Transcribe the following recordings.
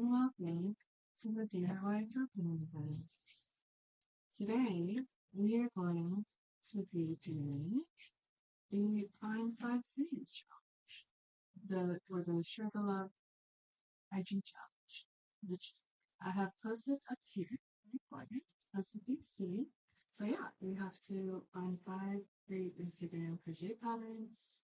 and welcome to the DIY Cooking Zone. Today, we are going to be doing the Find 5 Foods for the Share the Love IG challenge, which I have posted up here recorded, as you can see. So yeah, we have to find 5 great Instagram crochet patterns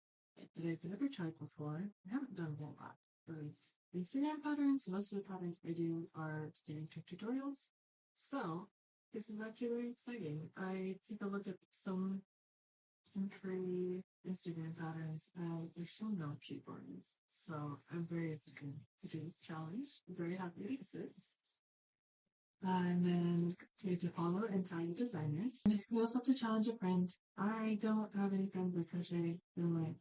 that I've never tried before. I haven't done a whole lot of Instagram patterns. Most of the patterns I do are standard tutorials. So this is actually very exciting. I take a look at some free Instagram patterns and they're so no cute ones. So I'm very excited to do this challenge. I'm very happy it exists. And then we have to follow and tag your designers. And we also have to challenge a friend. I don't have any friends that crochet and like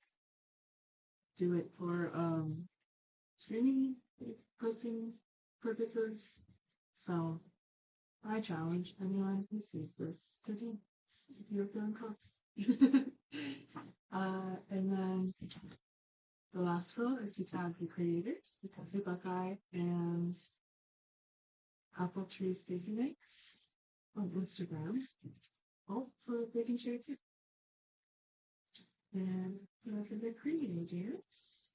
do it for streaming posting purposes. So I challenge anyone who sees this to do this if you're feeling close. And then the last rule is to tag the creators, the Cassie Buckeye and Apple Tree Stacy Makes on Instagram. Oh, so that they can share too. And those are the creators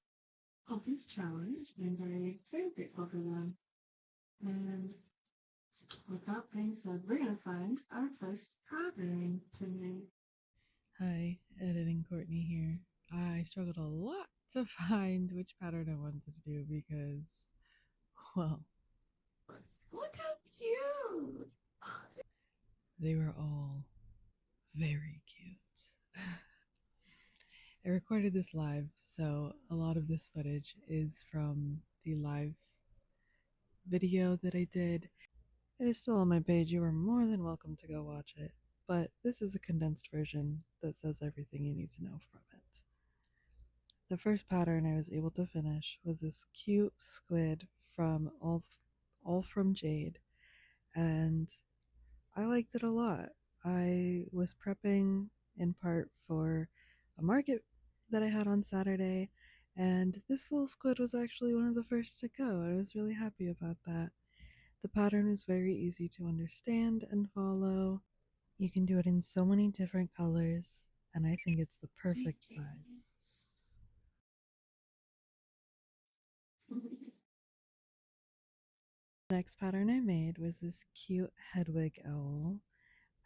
of this challenge. I'm very grateful for them. And with that being said, we're going to find our first pattern today. Hi, Editing Courtney here. I struggled a lot to find which pattern I wanted to do because, well, Look how cute! they were all very cute. I recorded this live, so a lot of this footage is from the live video that I did. It is still on my page. You are more than welcome to go watch it, but this is a condensed version that says everything you need to know from it. The first pattern I was able to finish was this cute squid from all from Jade, and I liked it a lot. I was prepping in part for a market that I had on Saturday, and this little squid was actually one of the first to go. I was really happy about that. The pattern is very easy to understand and follow. You can do it in so many different colors, and I think it's the perfect size. The next pattern I made was this cute Hedwig Owl.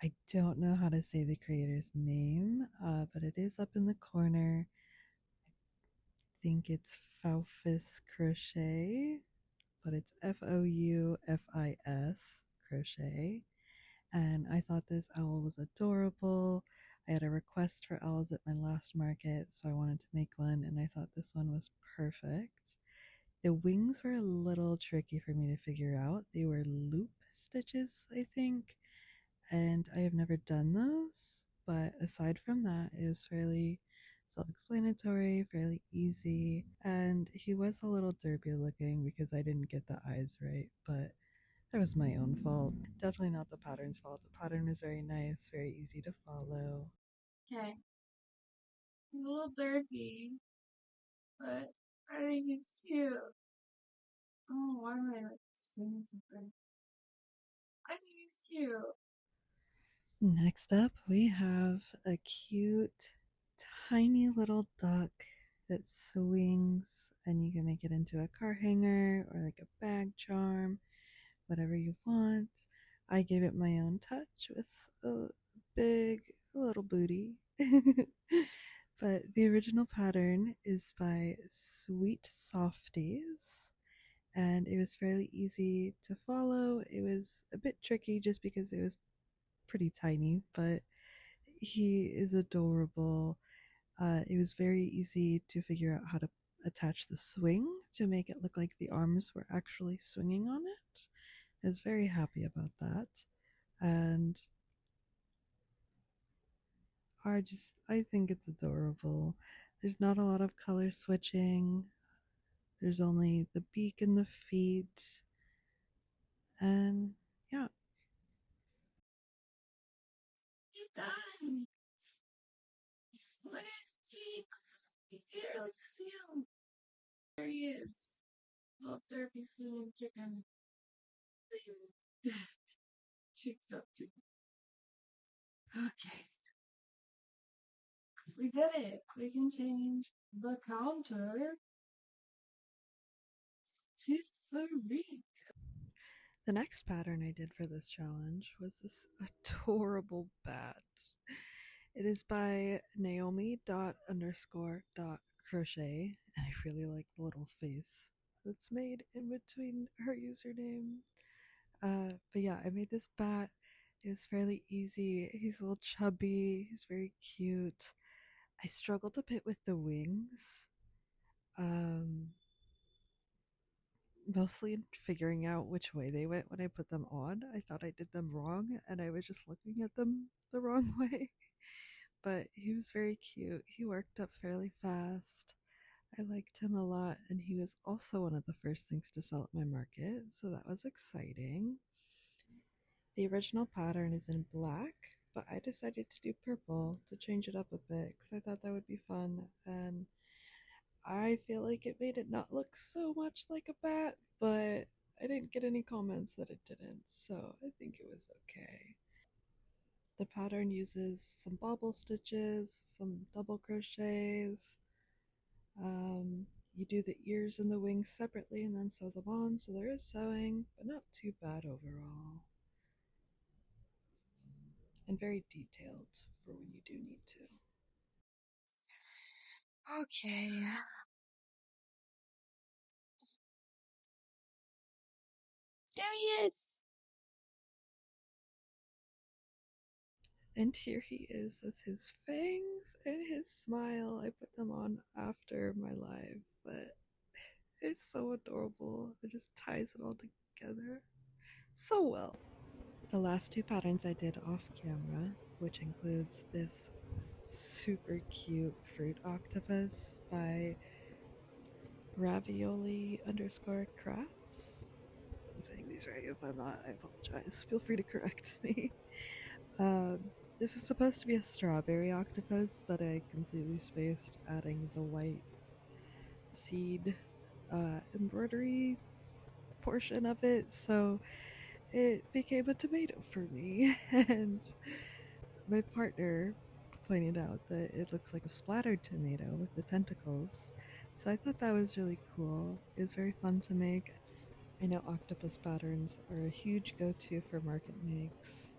I don't know how to say the creator's name, but it is up in the corner. I think it's Foufis Crochet, but it's Foufis Crochet. And I thought this owl was adorable. I had a request for owls at my last market, so I wanted to make one, and I thought this one was perfect. The wings were a little tricky for me to figure out. They were loop stitches, I think, and I have never done those, but aside from that, it was fairly self-explanatory, fairly easy, and he was a little derpy looking because I didn't get the eyes right, but that was my own fault. Definitely not the pattern's fault. The pattern was very nice, very easy to follow. Okay. He's a little derpy, but I think he's cute. Oh, why am I like doing something? I think he's cute. Next up, we have a cute, tiny little duck that swings, and you can make it into a car hanger or like a bag charm, whatever you want. I gave it my own touch with a big little booty. But the original pattern is by Sweet Softies, and it was fairly easy to follow. It was a bit tricky just because it was pretty tiny, but he is adorable. It was very easy to figure out how to attach the swing to make it look like the arms were actually swinging on it. I was very happy about that. And I think it's adorable. There's not a lot of color switching. There's only the beak and the feet. And yeah. He's done. Look at his cheeks. You can't really see him. There he is. Love turkey steaming chicken. Chicks up to. Okay, we did it. We can change the counter to 3. The next pattern I did for this challenge was this adorable bat. It is by naomi dot underscore dot crochet, and I really like the little face that's made in between her username. But yeah, I made this bat. It was fairly easy. He's a little chubby. He's very cute. I struggled a bit with the wings. Um, Mostly in figuring out which way they went when I put them on. I thought I did them wrong, and I was just looking at them the wrong way. But he was very cute. He worked up fairly fast. I liked him a lot, and he was also one of the first things to sell at my market, so that was exciting. The original pattern is in black, but I decided to do purple to change it up a bit because I thought that would be fun, and I feel like it made it not look so much like a bat, but I didn't get any comments that it didn't, so I think it was okay. The pattern uses some bobble stitches, some double crochets. You do the ears and the wings separately and then sew them on, so there is sewing, but not too bad overall. And very detailed for when you do need to. Okay. There he is. And here he is with his fangs and his smile. I put them on after my live, but it's so adorable. It just ties it all together so well. The last 2 patterns I did off camera, which includes this super cute fruit octopus by ravioli underscore crafts. If I'm saying these right. If I'm not, I apologize. Feel free to correct me. Um, this is supposed to be a strawberry octopus, but I completely spaced adding the white seed embroidery portion of it, so it became a tomato for me. And my partner pointed out that it looks like a splattered tomato with the tentacles. So I thought that was really cool. It was very fun to make. I know octopus patterns are a huge go-to for market makes,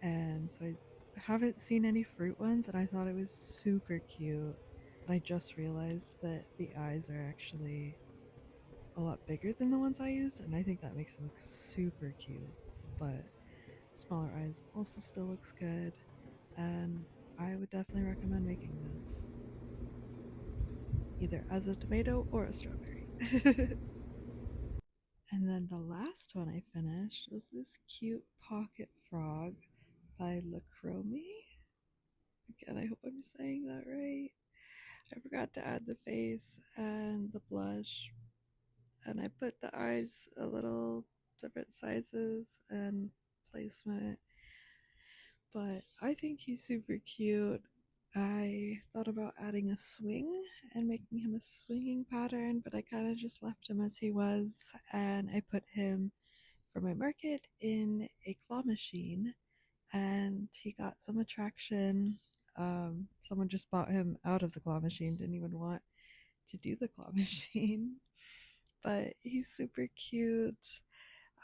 and so I haven't seen any fruit ones, and I thought it was super cute. And I just realized that the eyes are actually a lot bigger than the ones I used, and I think that makes it look super cute. But smaller eyes also still looks good, and I would definitely recommend making this either as a tomato or a strawberry. And then the last one I finished was this cute pocket frog by lecromi. Again, I hope I'm saying that right. I forgot to add the face and the blush, and I put the eyes a little different sizes and placement. But I think he's super cute. I thought about adding a swing and making him a swinging pattern, but I kind of just left him as he was, and I put him for my market in a claw machine, and he got some attraction. Someone just bought him out of the claw machine, didn't even want to do the claw machine, but he's super cute.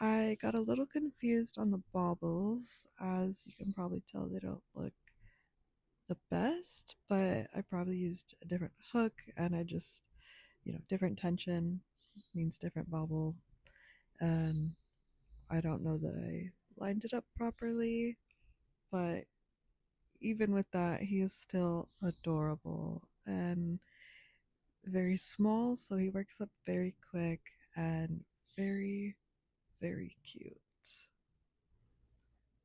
I got a little confused on the baubles. As you can probably tell, they don't look the best, but I probably used a different hook, and I just, different tension means different bauble. And I don't know that I lined it up properly, but even with that, he is still adorable and very small, so he works up very quick and very, very cute.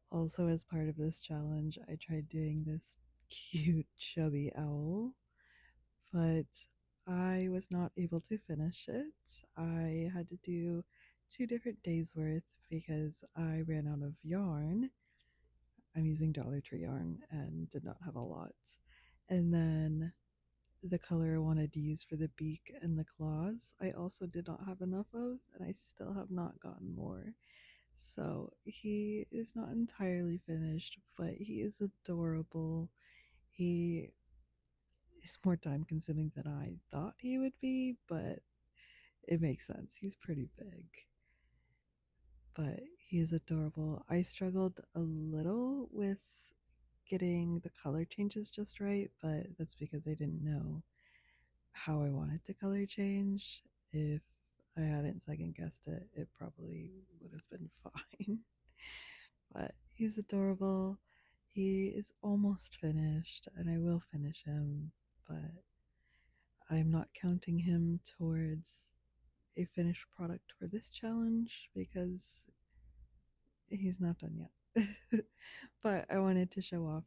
Also, as part of this challenge, I tried doing this cute chubby owl, but I was not able to finish it. I had to do 2 different days worth because I ran out of yarn. I'm using Dollar Tree yarn and did not have a lot. And then the color I wanted to use for the beak and the claws, I also did not have enough of, and I still have not gotten more. So he is not entirely finished, but he is adorable. He is more time consuming than I thought he would be, but it makes sense. He's pretty big. But he is adorable. I struggled a little with getting the color changes just right, but that's because I didn't know how I wanted to color change. If I hadn't second guessed it, it probably would have been fine. But he's adorable. He is almost finished, and I will finish him, but I'm not counting him towards a finished product for this challenge because he's not done yet. But I wanted to show off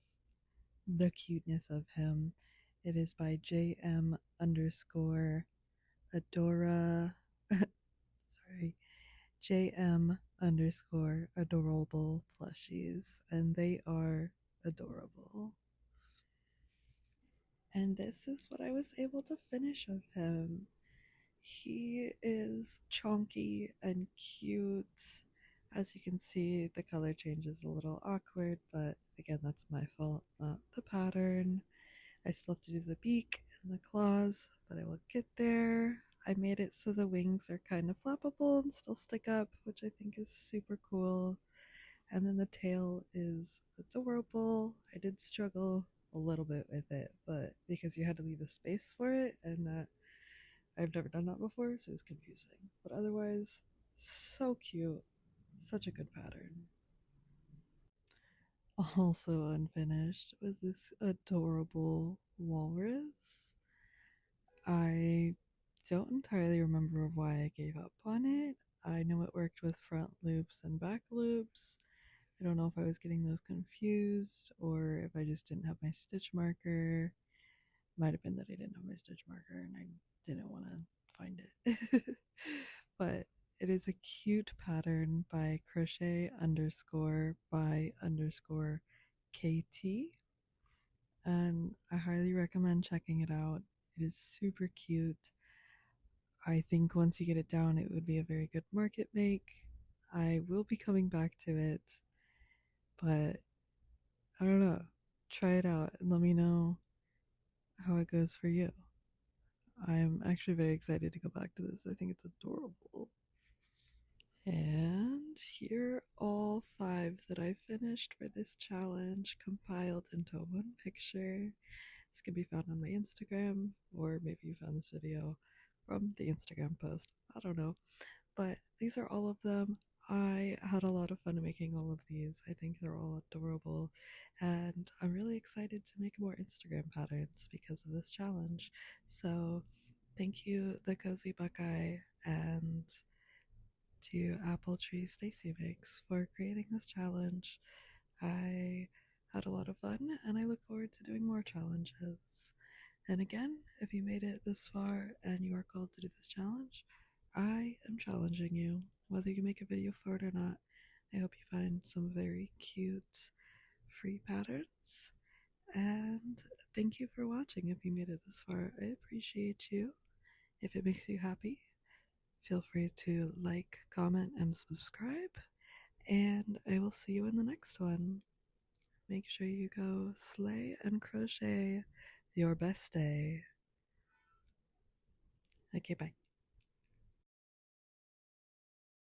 the cuteness of him. It is by JM underscore Adora. Sorry. JM underscore adorable plushies, and they are adorable. And this is what I was able to finish of him. He is chonky and cute. As you can see, the color change is a little awkward, but again, that's my fault, not the pattern. I still have to do the beak and the claws, but I will get there. I made it so the wings are kind of flappable and still stick up, which I think is super cool. And then the tail is adorable. I did struggle a little bit with it, but because you had to leave a space for it, and that I've never done that before, so it was confusing. But otherwise, so cute. Such a good pattern. Also unfinished was this adorable walrus. I don't entirely remember why I gave up on it. I know it worked with front loops and back loops. I don't know if I was getting those confused or if I just didn't have my stitch marker. Might have been that I didn't have my stitch marker and I didn't want to find it. But it is a cute pattern by crochet underscore by underscore KT. And I highly recommend checking it out. It is super cute. I think once you get it down, it would be a very good market make. I will be coming back to it, but I don't know. Try it out and let me know how it goes for you. I'm actually very excited to go back to this. I think it's adorable. And here are all 5 that I finished for this challenge compiled into one picture. This can be found on my Instagram, or maybe you found this video from the Instagram post. I don't know. But these are all of them. I had a lot of fun making all of these. I think they're all adorable. And I'm really excited to make more Instagram patterns because of this challenge. So thank you, the Cozy Buckeye, and to Apple Tree Stacy Mix for creating this challenge. I had a lot of fun and I look forward to doing more challenges. And again, if you made it this far and you are called to do this challenge, I am challenging you, whether you make a video for it or not. I hope you find some very cute free patterns. And thank you for watching if you made it this far. I appreciate you. If it makes you happy, feel free to like, comment, and subscribe. And I will see you in the next one. Make sure you go slay and crochet your best day. Okay, bye.